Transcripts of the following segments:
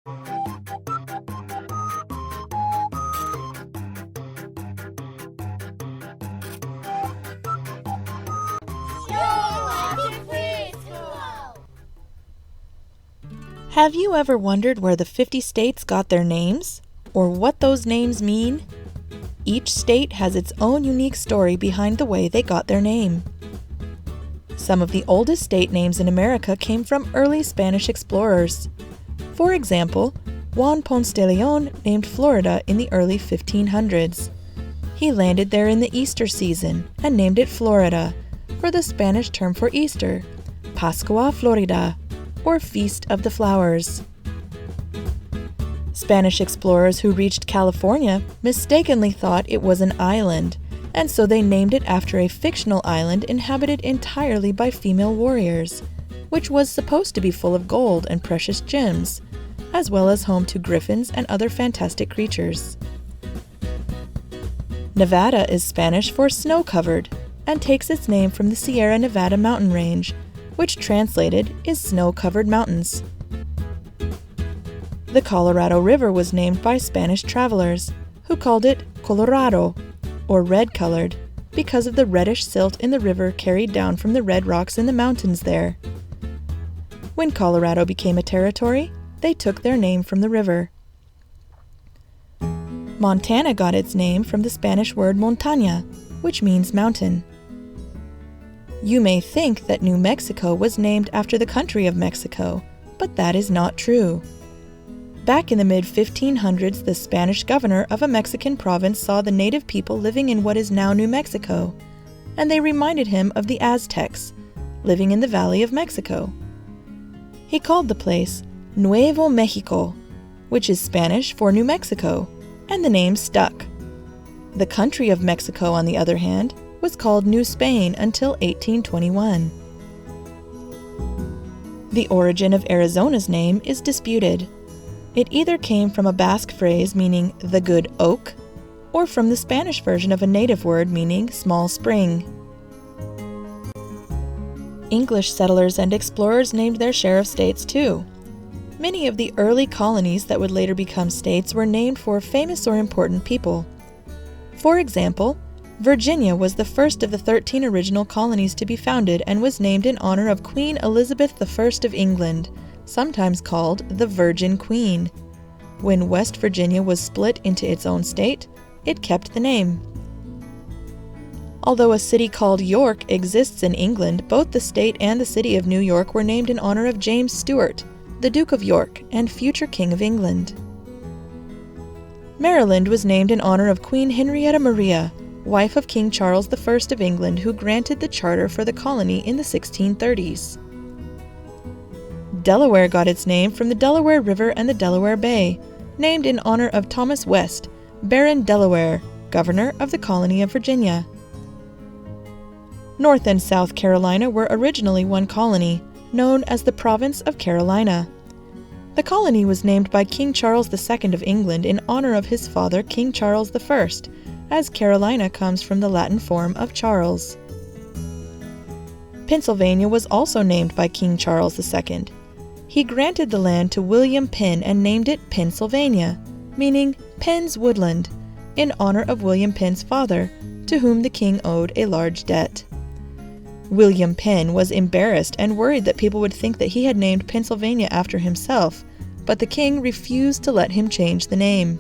Have you ever wondered where the 50 states got their names? Or what those names mean? Each state has its own unique story behind the way they got their name. Some of the oldest state names in America came from early Spanish explorers. For example, Juan Ponce de Leon named Florida in the early 1500s. He landed there in the Easter season and named it Florida, for the Spanish term for Easter, Pascua Florida, or Feast of the Flowers. Spanish explorers who reached California mistakenly thought it was an island, and so they named it after a fictional island inhabited entirely by female warriors, which was supposed to be full of gold and precious gems, as well as home to griffins and other fantastic creatures. Nevada is Spanish for snow-covered, and takes its name from the Sierra Nevada mountain range, which translated is snow-covered mountains. The Colorado River was named by Spanish travelers, who called it Colorado, or red-colored, because of the reddish silt in the river carried down from the red rocks in the mountains there. When Colorado became a territory, they took their name from the river. Montana got its name from the Spanish word montaña, which means mountain. You may think that New Mexico was named after the country of Mexico, but that is not true. Back in the mid-1500s, the Spanish governor of a Mexican province saw the native people living in what is now New Mexico, and they reminded him of the Aztecs, living in the Valley of Mexico. He called the place Nuevo Mexico, which is Spanish for New Mexico, and the name stuck. The country of Mexico, on the other hand, was called New Spain until 1821. The origin of Arizona's name is disputed. It either came from a Basque phrase meaning the good oak, or from the Spanish version of a native word meaning small spring. English settlers and explorers named their share of states too. Many of the early colonies that would later become states were named for famous or important people. For example, Virginia was the first of the 13 original colonies to be founded and was named in honor of Queen Elizabeth I of England, sometimes called the Virgin Queen. When West Virginia was split into its own state, it kept the name. Although a city called York exists in England, both the state and the city of New York were named in honor of James Stuart, the Duke of York and future King of England. Maryland was named in honor of Queen Henrietta Maria, wife of King Charles I of England, who granted the charter for the colony in the 1630s. Delaware got its name from the Delaware River and the Delaware Bay, named in honor of Thomas West, Baron Delaware, governor of the colony of Virginia. North and South Carolina were originally one colony, known as the Province of Carolina. The colony was named by King Charles II of England in honor of his father, King Charles I, as Carolina comes from the Latin form of Charles. Pennsylvania was also named by King Charles II. He granted the land to William Penn and named it Pennsylvania, meaning Penn's Woodland, in honor of William Penn's father, to whom the king owed a large debt. William Penn was embarrassed and worried that people would think that he had named Pennsylvania after himself, but the king refused to let him change the name.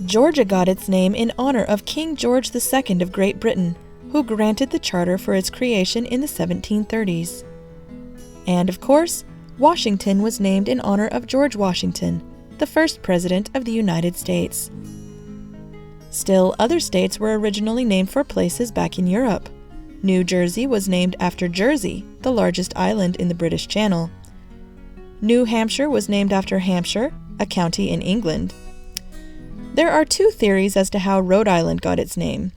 Georgia got its name in honor of King George II of Great Britain, who granted the charter for its creation in the 1730s. And of course, Washington was named in honor of George Washington, the first president of the United States. Still, other states were originally named for places back in Europe. New Jersey was named after Jersey, the largest island in the British Channel. New Hampshire was named after Hampshire, a county in England. There are two theories as to how Rhode Island got its name.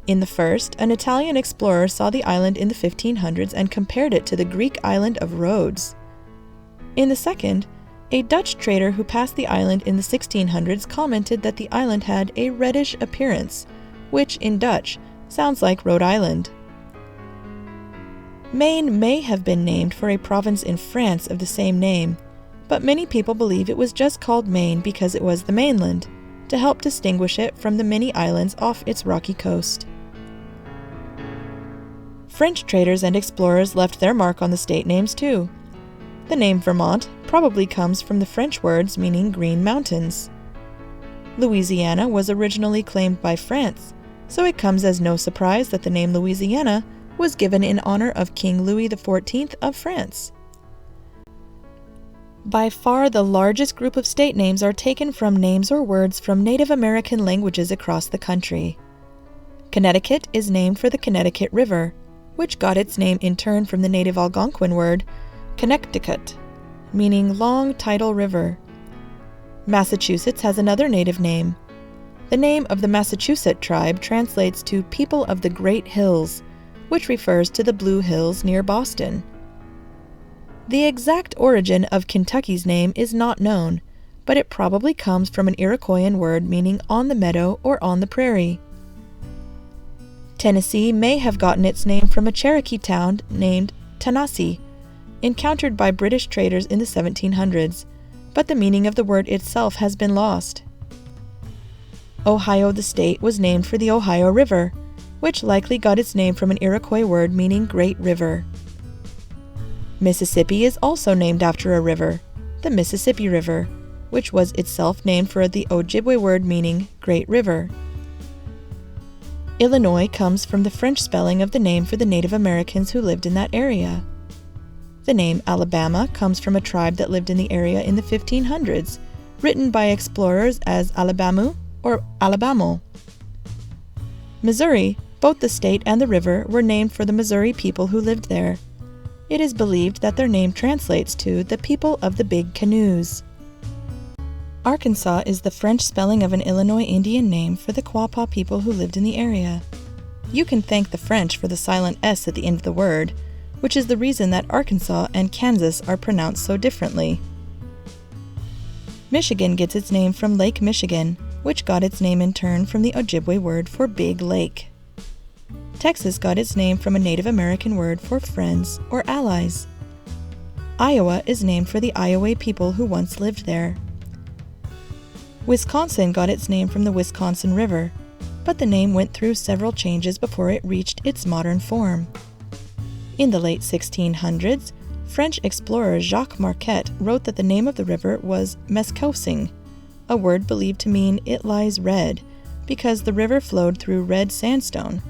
In the first, an Italian explorer saw the island in the 1500s and compared it to the Greek island of Rhodes. In the second, a Dutch trader who passed the island in the 1600s commented that the island had a reddish appearance, which in Dutch sounds like Rhode Island. Maine may have been named for a province in France of the same name, but many people believe it was just called Maine because it was the mainland, to help distinguish it from the many islands off its rocky coast. French traders and explorers left their mark on the state names too. The name Vermont probably comes from the French words meaning green mountains. Louisiana was originally claimed by France, so it comes as no surprise that the name Louisiana was given in honor of King Louis XIV of France. By far the largest group of state names are taken from names or words from Native American languages across the country. Connecticut is named for the Connecticut River, which got its name in turn from the native Algonquin word Connecticut, meaning long tidal river. Massachusetts has another native name. The name of the Massachusetts tribe translates to People of the Great Hills, which refers to the Blue Hills near Boston. The exact origin of Kentucky's name is not known, but it probably comes from an Iroquoian word meaning on the meadow or on the prairie. Tennessee may have gotten its name from a Cherokee town named Tanasi, encountered by British traders in the 1700s, but the meaning of the word itself has been lost. Ohio the state was named for the Ohio River, which likely got its name from an Iroquois word meaning Great River. Mississippi is also named after a river, the Mississippi River, which was itself named for the Ojibwe word meaning Great River. Illinois comes from the French spelling of the name for the Native Americans who lived in that area. The name Alabama comes from a tribe that lived in the area in the 1500s, written by explorers as Alabamu or Alabamo. Missouri, both the state and the river, were named for the Missouri people who lived there. It is believed that their name translates to the people of the big canoes. Arkansas is the French spelling of an Illinois Indian name for the Quapaw people who lived in the area. You can thank the French for the silent S at the end of the word, which is the reason that Arkansas and Kansas are pronounced so differently. Michigan gets its name from Lake Michigan, which got its name in turn from the Ojibwe word for big lake. Texas got its name from a Native American word for friends or allies. Iowa is named for the Iowa people who once lived there. Wisconsin got its name from the Wisconsin River, but the name went through several changes before it reached its modern form. In the late 1600s, French explorer Jacques Marquette wrote that the name of the river was Mescoussing, a word believed to mean it lies red, because the river flowed through red sandstone.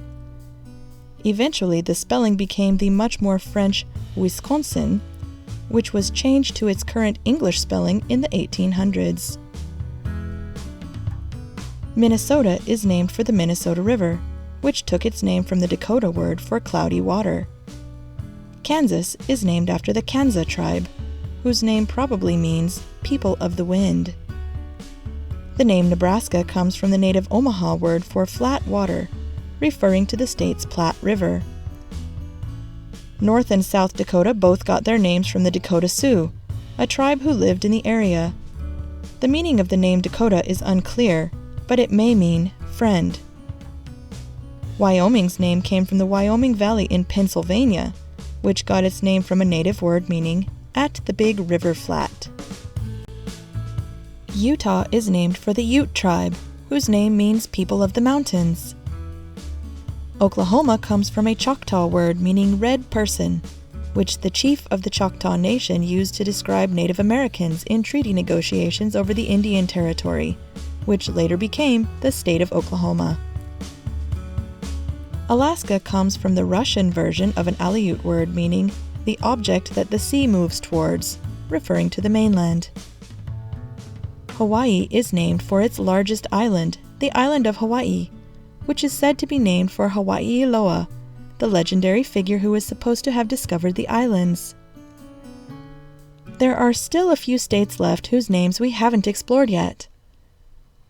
Eventually, the spelling became the much more French Wisconsin, which was changed to its current English spelling in the 1800s. Minnesota is named for the Minnesota River, which took its name from the Dakota word for cloudy water. Kansas is named after the Kansa tribe, whose name probably means people of the wind. The name Nebraska comes from the native Omaha word for flat water, referring to the state's Platte River. North and South Dakota both got their names from the Dakota Sioux, a tribe who lived in the area. The meaning of the name Dakota is unclear, but it may mean friend. Wyoming's name came from the Wyoming Valley in Pennsylvania, which got its name from a native word meaning at the big river flat. Utah is named for the Ute tribe, whose name means people of the mountains. Oklahoma comes from a Choctaw word meaning red person, which the chief of the Choctaw Nation used to describe Native Americans in treaty negotiations over the Indian Territory, which later became the state of Oklahoma. Alaska comes from the Russian version of an Aleut word meaning the object that the sea moves towards, referring to the mainland. Hawaii is named for its largest island, the island of Hawaii, which is said to be named for Hawaii Loa, the legendary figure who was supposed to have discovered the islands. There are still a few states left whose names we haven't explored yet.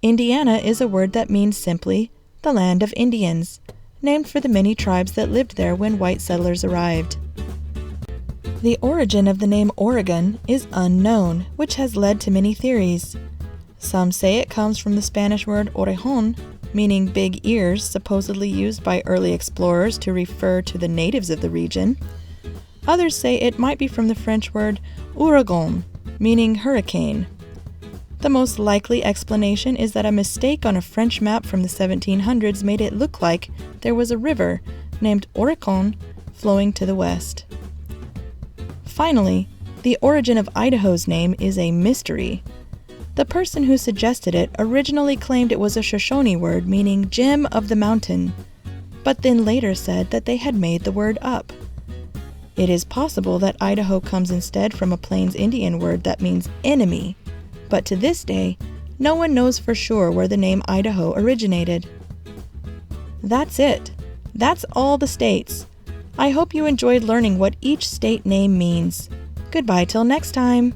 Indiana is a word that means simply the land of Indians, named for the many tribes that lived there when white settlers arrived. The origin of the name Oregon is unknown, which has led to many theories. Some say it comes from the Spanish word orejon, meaning big ears, supposedly used by early explorers to refer to the natives of the region. Others say it might be from the French word ouragan, meaning hurricane. The most likely explanation is that a mistake on a French map from the 1700s made it look like there was a river named Oricon flowing to the west. Finally, the origin of Idaho's name is a mystery. The person who suggested it originally claimed it was a Shoshone word meaning gem of the mountain, but then later said that they had made the word up. It is possible that Idaho comes instead from a Plains Indian word that means enemy, but to this day, no one knows for sure where the name Idaho originated. That's it. That's all the states. I hope you enjoyed learning what each state name means. Goodbye till next time.